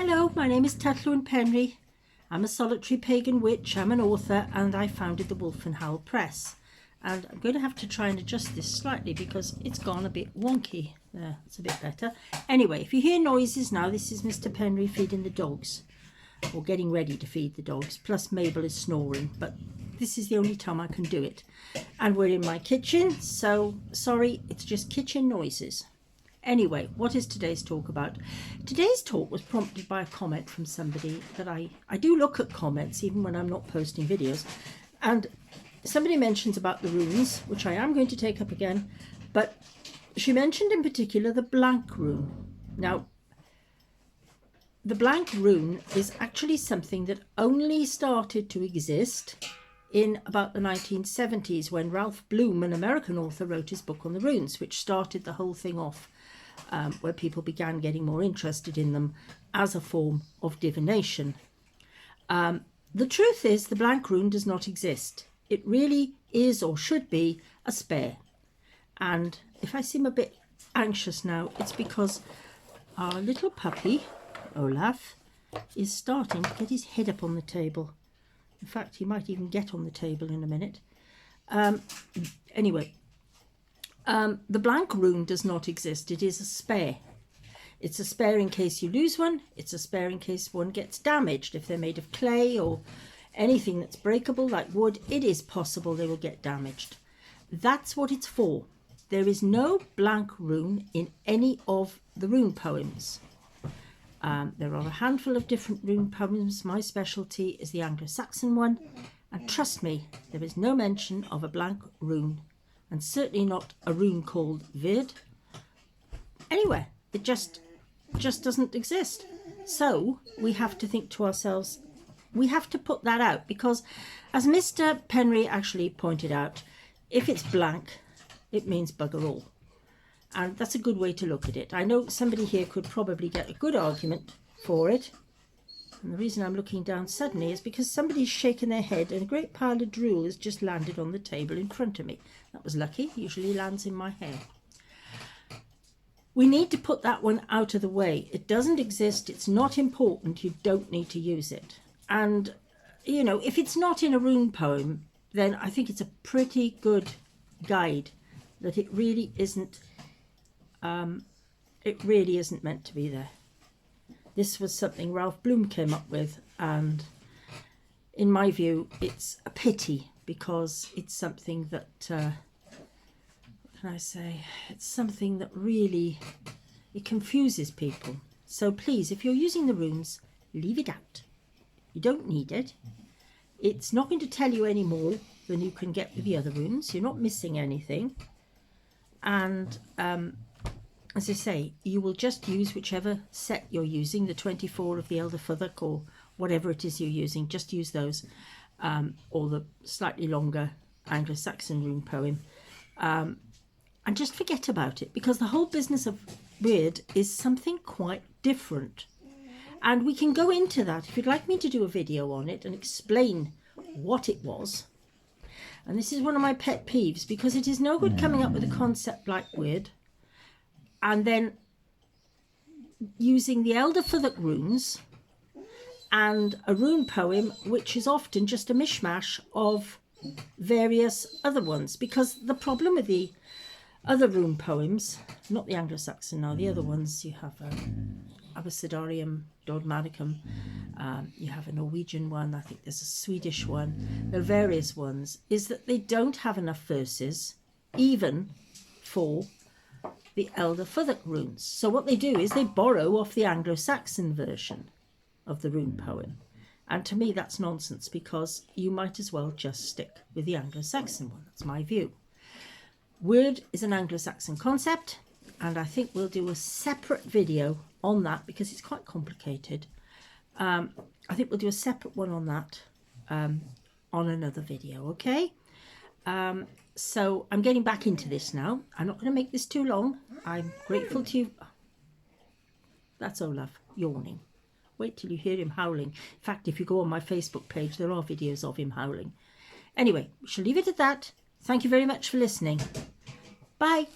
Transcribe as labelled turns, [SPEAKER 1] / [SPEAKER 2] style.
[SPEAKER 1] Hello, my name is Tylluan Penry. I'm a solitary pagan witch, I'm an author, and I founded the Wolf and Howl Press. And I'm going to have to try and adjust this slightly because it's gone a bit wonky. There, it's a bit better. Anyway, if you hear noises now, this is Mr. Penry feeding the dogs, or getting ready to feed the dogs, plus Mabel is snoring, but this is the only time I can do it. And we're in my kitchen, so sorry, it's just kitchen noises. Anyway, what is today's talk about? Today's talk was prompted by a comment from somebody that I do look at comments even when I'm not posting videos, and somebody mentions about the runes, which I am going to take up again, but she mentioned in particular the blank rune. Now, the blank rune is actually something that only started to exist in about the 1970s when Ralph Bloom, an American author, wrote his book on the runes, which started the whole thing off, where people began getting more interested in them as a form of divination. The truth is the blank rune does not exist. It really is, or should be, a spare. And if I seem a bit anxious now, it's because our little puppy, Olaf, is starting to get his head up on the table. In fact, he might even get on the table in a minute. Anyway, the blank rune does not exist. It is a spare. It's a spare in case you lose one. It's a spare in case one gets damaged. If they're made of clay or anything that's breakable like wood, it is possible they will get damaged. That's what it's for. There is no blank rune in any of the rune poems. There are a handful of different rune poems. My specialty is the Anglo-Saxon one, and trust me, there is no mention of a blank rune, and certainly not a rune called Wyrd anywhere. It just doesn't exist. So we have to think to ourselves, we have to put that out, because as Mr. Penry actually pointed out, if it's blank, it means bugger all. And that's a good way to look at it. I know somebody here could probably get a good argument for it. And the reason I'm looking down suddenly is because somebody's shaken their head and a great pile of drool has just landed on the table in front of me. That was lucky. Usually lands in my hair. We need to put that one out of the way. It doesn't exist. It's not important. You don't need to use it. And, you know, if it's not in a rune poem, then I think it's a pretty good guide that it really isn't meant to be there. This was something Ralph Bloom came up with, and in my view it's a pity, because it's something that what can I say, it's something that really, it confuses people. So please, if you're using the runes, leave it out. You don't need it. It's not going to tell you any more than you can get with the other runes. You're not missing anything. And as I say, you will just use whichever set you're using, the 24 of the Elder Fuddruck or whatever it is you're using, just use those, or the slightly longer Anglo-Saxon rune poem, and just forget about it, because the whole business of Wyrd is something quite different. And we can go into that if you'd like me to do a video on it and explain what it was. And this is one of my pet peeves, because it is no good coming up with a concept like Wyrd and then using the Elder Fuddruck runes and a rune poem which is often just a mishmash of various other ones. Because the problem with the other rune poems, not the Anglo-Saxon now, the other ones, you have Abecedarium, Dodmanicum, you have a Norwegian one, I think there's a Swedish one, there are various ones, is that they don't have enough verses even for the Elder Fuddruck runes. So what they do is they borrow off the Anglo-Saxon version of the rune poem. And to me that's nonsense, because you might as well just stick with the Anglo-Saxon one. That's my view. Wyrd is an Anglo-Saxon concept, and I think we'll do a separate video on that because it's quite complicated. I think we'll do a separate one on that on another video, okay? So I'm getting back into this now. I'm not going to make this too long. I'm grateful to you. That's Olaf yawning. Wait till you hear him howling. In fact, if you go on my Facebook page, there are videos of him howling. Anyway, we shall leave it at that. Thank you very much for listening. Bye.